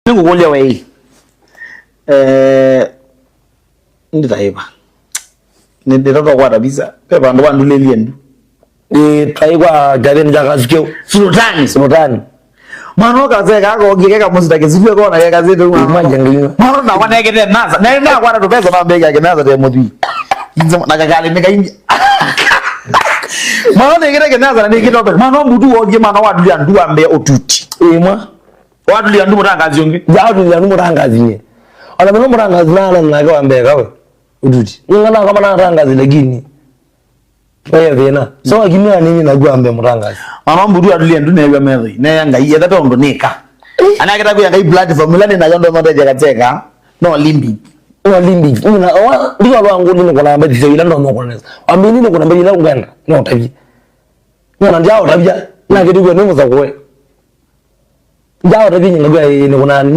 Nikukulia wewe. Nditaiba. Nditoka kwa kabisa. Pepa ndo wandu leliendu. Taiba gari njakasikyo. Sultani. Mano kaze kako ngikeka musita kizifwe kona ya kaze tu. Manjangilio. Mano na wana yake naza. Na kwa ndo pesa na mbega yake naza te mudhi. Inza na kakali nika inji. Mano yake naza na nikito pe. Mano mudu oje mano wadu ya ndu ambe otuti. Mwa. Wadu ya ndu mutangazi yonge. Wadu ya ndu mutangazi nye. Ala meno mutangazi na kwa mbega we. Otuti. Ngana kama na mutangazi lakini. Oya vena. So akimia nini na kwa mbe mutangazi. Mano mudu wadu ya ndu na ewe methi. Na yanga iya tato ndo nika. Anakita kuya ngai blood formula ni na yondo ndo jakateka. No limbi. Limbi. Ndio wangu nini kuna mbele zile ndo mkoneza. Amini ni kuna mbele ila uganda. No tabi. Ngana njao tabia. Na kitu kwa nini mzakwe. Njao tabi ni kuna